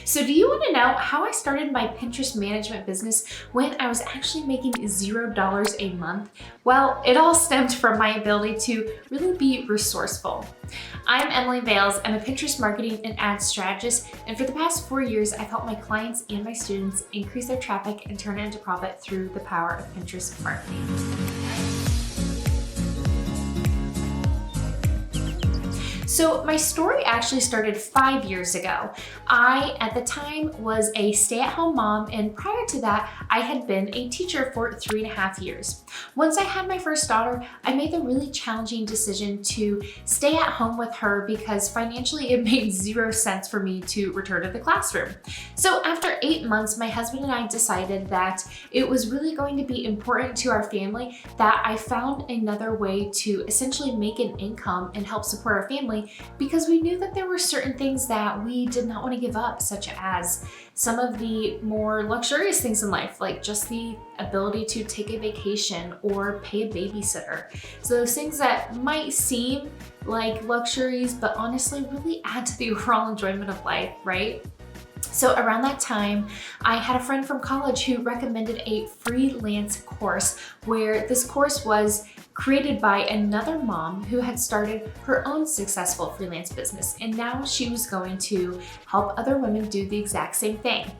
So do you want to know how I started my Pinterest management business when I was actually making $0 a month? Well, it all stemmed from my ability to really be resourceful. I'm Emily Bales. I'm a Pinterest marketing and ad strategist, and for the past 4 years, I've helped my clients and my students increase their traffic and turn it into profit through the power of Pinterest marketing. So my story actually started 5 years ago. I, at the time, was a stay-at-home mom, and prior to that, I had been a teacher for 3.5 years. Once I had my first daughter, I made the really challenging decision to stay at home with her because financially it made 0 sense for me to return to the classroom. So after 8 months, my husband and I decided that it was really going to be important to our family that I found another way to essentially make an income and help support our family, because we knew that there were certain things that we did not want to give up, such as some of the more luxurious things in life, like just the ability to take a vacation or pay a babysitter. So those things that might seem like luxuries, but honestly really add to the overall enjoyment of life, right? So around that time, I had a friend from college who recommended a freelance course, where this course was created by another mom who had started her own successful freelance business, and now she was going to help other women do the exact same thing.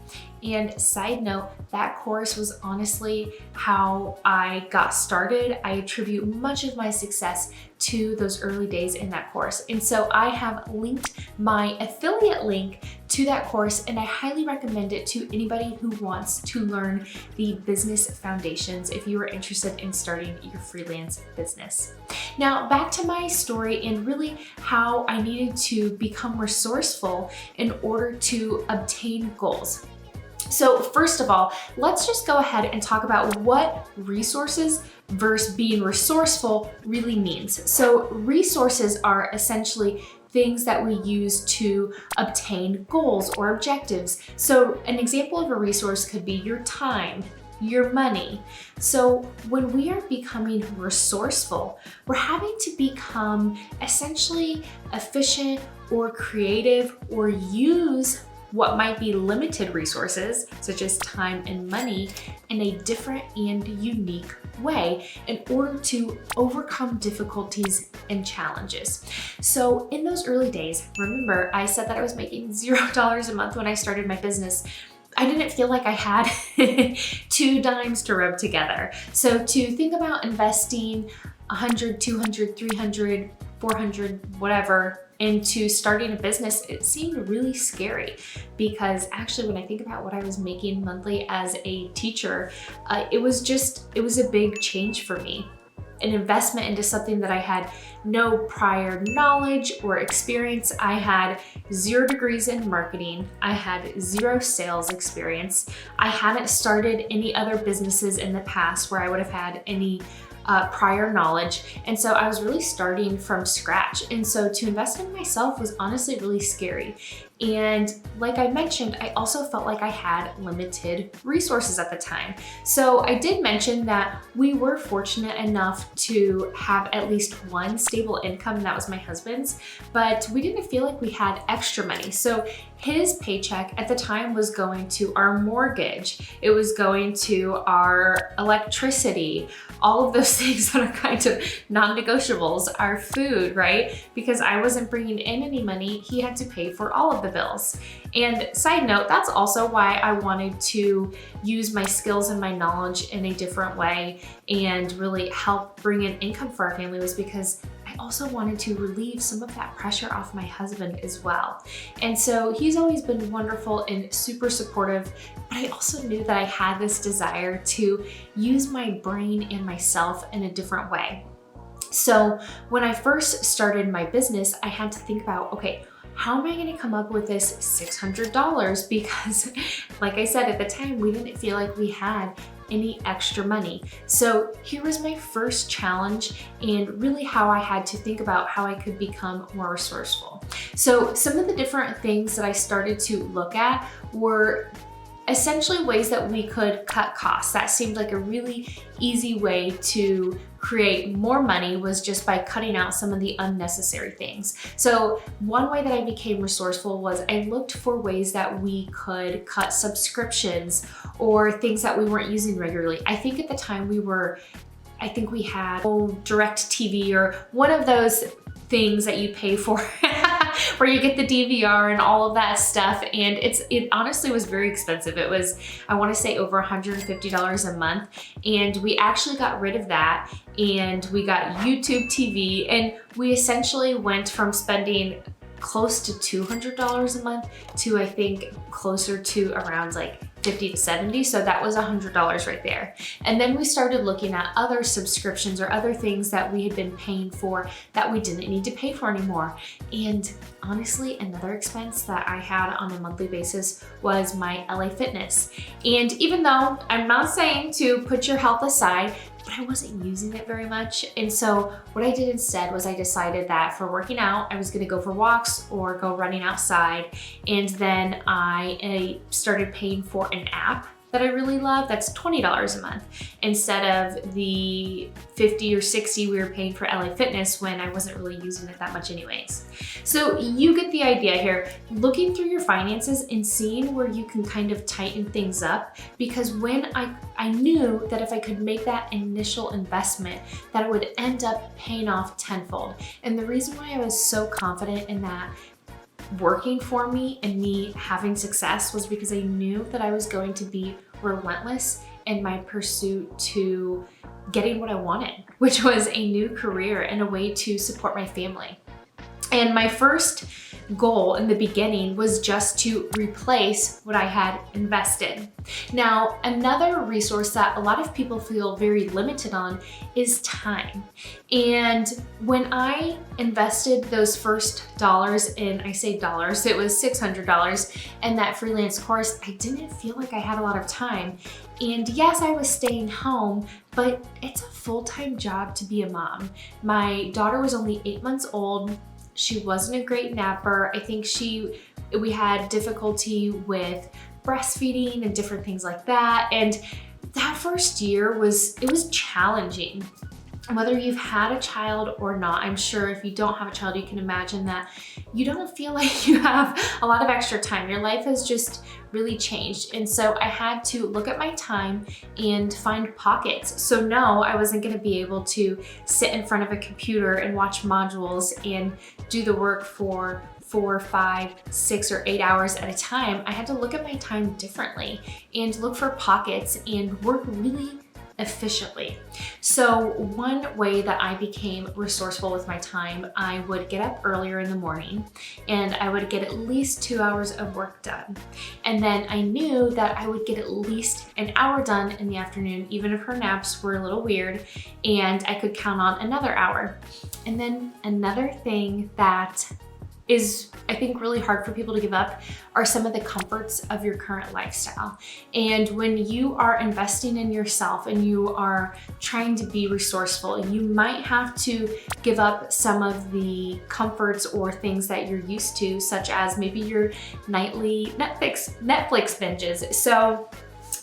And side note, that course was honestly how I got started. I attribute much of my success to those early days in that course. And so I have linked my affiliate link to that course, and I highly recommend it to anybody who wants to learn the business foundations if you are interested in starting your freelance business. Now, back to my story and really how I needed to become resourceful in order to obtain goals. So first of all, let's just go ahead and talk about what resources versus being resourceful really means. So resources are essentially things that we use to obtain goals or objectives. So an example of a resource could be your time, your money. So when we are becoming resourceful, we're having to become essentially efficient or creative, or use what might be limited resources, such as time and money, in a different and unique way in order to overcome difficulties and challenges. So in those early days, remember I said that I was making $0 a month when I started my business. I didn't feel like I had 2 dimes to rub together. So to think about investing 100, 200, 300, 400, whatever, into starting a business, it seemed really scary, because actually when I think about what I was making monthly as a teacher, it was a big change for me. An investment into something that I had no prior knowledge or experience. I had 0 degrees in marketing. I had 0 sales experience. I hadn't started any other businesses in the past where I would have had any prior knowledge. And so I was really starting from scratch. And so to invest in myself was honestly really scary. And like I mentioned, I also felt like I had limited resources at the time. So I did mention that we were fortunate enough to have at least one stable income, and that was my husband's, but we didn't feel like we had extra money. So his paycheck at the time was going to our mortgage, it was going to our electricity, all of those things that are kind of non-negotiables, our food, right? Because I wasn't bringing in any money, he had to pay for all of the bills. And side note, that's also why I wanted to use my skills and my knowledge in a different way and really help bring in income for our family, was because I also wanted to relieve some of that pressure off my husband as well. And so he's always been wonderful and super supportive, but I also knew that I had this desire to use my brain and myself in a different way. So when I first started my business, I had to think about, okay, how am I going to come up with this $600? Because like I said, at the time, we didn't feel like we had any extra money. So here was my first challenge, and really how I had to think about how I could become more resourceful. So some of the different things that I started to look at were essentially ways that we could cut costs. That seemed like a really easy way to create more money, was just by cutting out some of the unnecessary things. So one way that I became resourceful was I looked for ways that we could cut subscriptions or things that we weren't using regularly. I think at the time we had Direct TV or one of those things that you pay for where you get the DVR and all of that stuff. And it honestly was very expensive. It was, I want to say, over $150 a month. And we actually got rid of that and we got YouTube TV, and we essentially went from spending close to $200 a month to, I think, closer to around like 50 to 70. So that was $100 right there. And then we started looking at other subscriptions or other things that we had been paying for that we didn't need to pay for anymore. And honestly, another expense that I had on a monthly basis was my LA Fitness. And even though I'm not saying to put your health aside, but I wasn't using it very much. And so what I did instead was I decided that for working out, I was gonna go for walks or go running outside. And then I started paying for an app that I really love that's $20 a month instead of the 50 or 60 we were paying for LA Fitness when I wasn't really using it that much anyways. So you get the idea here, looking through your finances and seeing where you can kind of tighten things up, because when I knew that if I could make that initial investment, that it would end up paying off tenfold. And the reason why I was so confident in that working for me and me having success was because I knew that I was going to be relentless in my pursuit to getting what I wanted, which was a new career and a way to support my family. And my first goal in the beginning was just to replace what I had invested. Now, another resource that a lot of people feel very limited on is time. And when I invested those first dollars in, I say dollars, it was $600 in that freelance course, I didn't feel like I had a lot of time. And yes, I was staying home, but it's a full-time job to be a mom. My daughter was only 8 months old. She wasn't a great napper. I think we had difficulty with breastfeeding and different things like that. And that first year was challenging. Whether you've had a child or not, I'm sure if you don't have a child, you can imagine that you don't feel like you have a lot of extra time. Your life has just really changed. And so I had to look at my time and find pockets. So no, I wasn't gonna be able to sit in front of a computer and watch modules and do the work for 4, 5, 6, or 8 hours at a time. I had to look at my time differently and look for pockets and work really efficiently. So one way that I became resourceful with my time, I would get up earlier in the morning and I would get at least 2 hours of work done. And then I knew that I would get at least an hour done in the afternoon, even if her naps were a little weird, and I could count on another hour. And then another thing that is, I think, really hard for people to give up are some of the comforts of your current lifestyle. And when you are investing in yourself and you are trying to be resourceful, you might have to give up some of the comforts or things that you're used to, such as maybe your nightly Netflix binges. So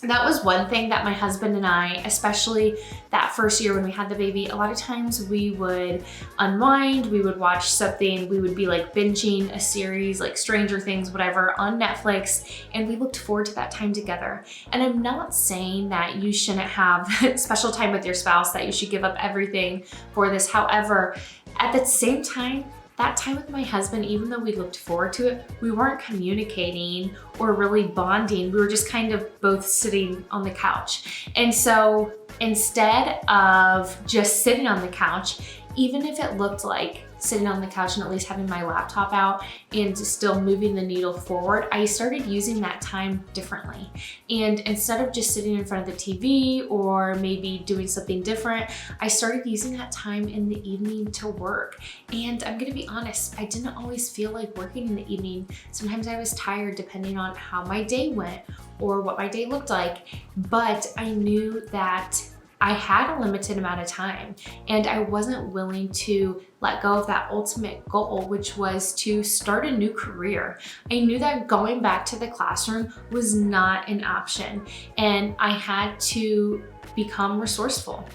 that was one thing that my husband and I, especially that first year when we had the baby, a lot of times we would unwind, we would watch something, we would be like binging a series like Stranger Things, whatever, on Netflix, and we looked forward to that time together. And I'm not saying that you shouldn't have special time with your spouse, that you should give up everything for this. However, at the same time, that time with my husband, even though we looked forward to it, we weren't communicating or really bonding. We were just kind of both sitting on the couch. And so instead of just sitting on the couch, even if it looked like sitting on the couch and at least having my laptop out and still moving the needle forward, I started using that time differently. And instead of just sitting in front of the TV or maybe doing something different, I started using that time in the evening to work. And I'm gonna be honest, I didn't always feel like working in the evening. Sometimes I was tired depending on how my day went or what my day looked like. But I knew that I had a limited amount of time and I wasn't willing to let go of that ultimate goal, which was to start a new career. I knew that going back to the classroom was not an option and I had to become resourceful.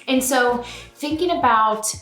And so thinking about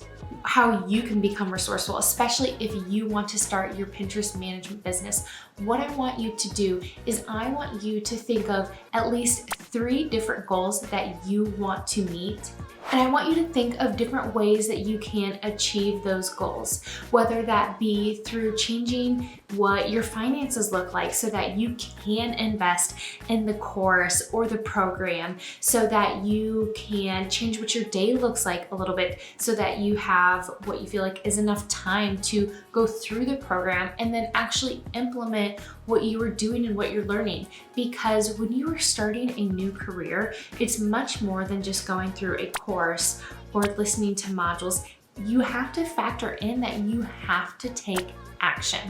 how you can become resourceful, especially if you want to start your Pinterest management business, what I want you to do is I want you to think of at least 3 different goals that you want to meet. And I want you to think of different ways that you can achieve those goals, whether that be through changing what your finances look like so that you can invest in the course or the program, so that you can change what your day looks like a little bit so that you have what you feel like is enough time to go through the program and then actually implement what you are doing and what you're learning. Because when you are starting a new career, it's much more than just going through a course or listening to modules. You have to factor in that you have to take action.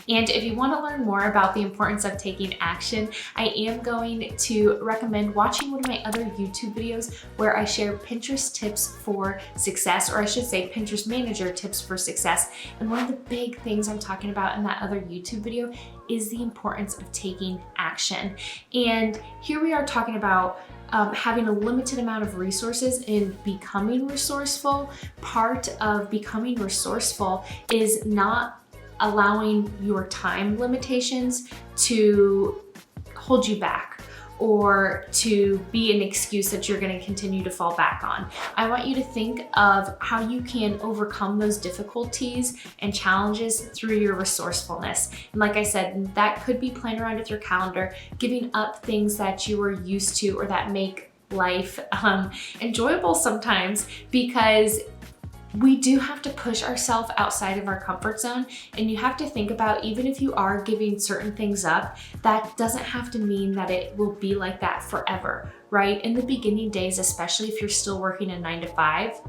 And if you want to learn more about the importance of taking action, I am going to recommend watching one of my other YouTube videos where I share Pinterest tips for success, or I should say Pinterest manager tips for success. And one of the big things I'm talking about in that other YouTube video is the importance of taking action. And here we are talking about having a limited amount of resources and becoming resourceful. Part of becoming resourceful is not allowing your time limitations to hold you back or to be an excuse that you're going to continue to fall back on. I want you to think of how you can overcome those difficulties and challenges through your resourcefulness. And like I said, that could be playing around with your calendar, giving up things that you are used to or that make life enjoyable sometimes, because we do have to push ourselves outside of our comfort zone. And you have to think about, even if you are giving certain things up, that doesn't have to mean that it will be like that forever, right? In the beginning days, especially if you're still working a 9-to-5,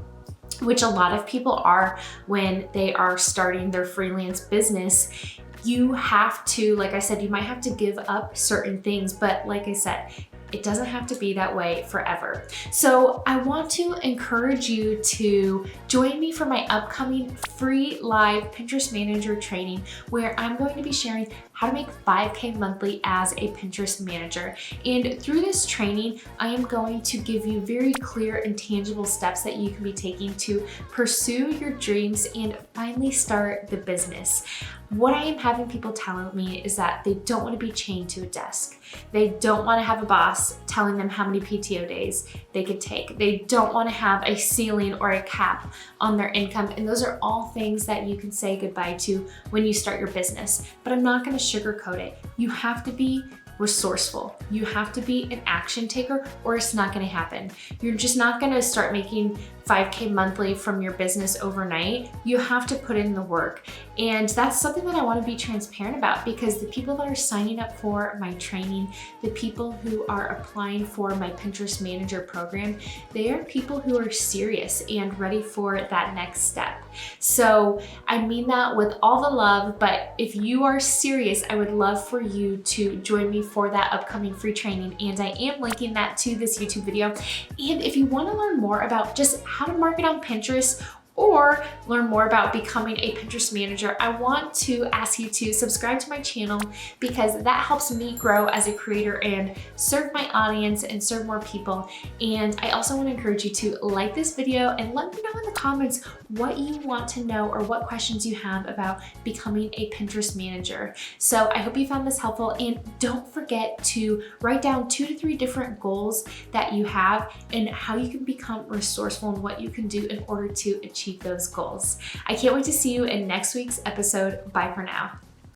which a lot of people are when they are starting their freelance business, you have to, like I said, you might have to give up certain things, but like I said, it doesn't have to be that way forever. So I want to encourage you to join me for my upcoming free live Pinterest manager training, where I'm going to be sharing how to make 5K monthly as a Pinterest manager. And through this training, I am going to give you very clear and tangible steps that you can be taking to pursue your dreams and finally start the business. What I am having people telling me is that they don't want to be chained to a desk. They don't want to have a boss telling them how many PTO days they could take. They don't want to have a ceiling or a cap on their income. And those are all things that you can say goodbye to when you start your business. But I'm not going to sugarcoat it. You have to be resourceful. You have to be an action taker, or it's not going to happen. You're just not going to start making 5K monthly from your business overnight. You have to put in the work. And that's something that I want to be transparent about, because the people that are signing up for my training, the people who are applying for my Pinterest manager program, they are people who are serious and ready for that next step. So I mean that with all the love, but if you are serious, I would love for you to join me for that upcoming free training. And I am linking that to this YouTube video. And if you want to learn more about just how to market on Pinterest, or learn more about becoming a Pinterest manager, I want to ask you to subscribe to my channel, because that helps me grow as a creator and serve my audience and serve more people. And I also want to encourage you to like this video and let me know in the comments what you want to know or what questions you have about becoming a Pinterest manager. So I hope you found this helpful, and don't forget to write down 2 to 3 different goals that you have and how you can become resourceful and what you can do in order to achieve those goals. I can't wait to see you in next week's episode. Bye for now.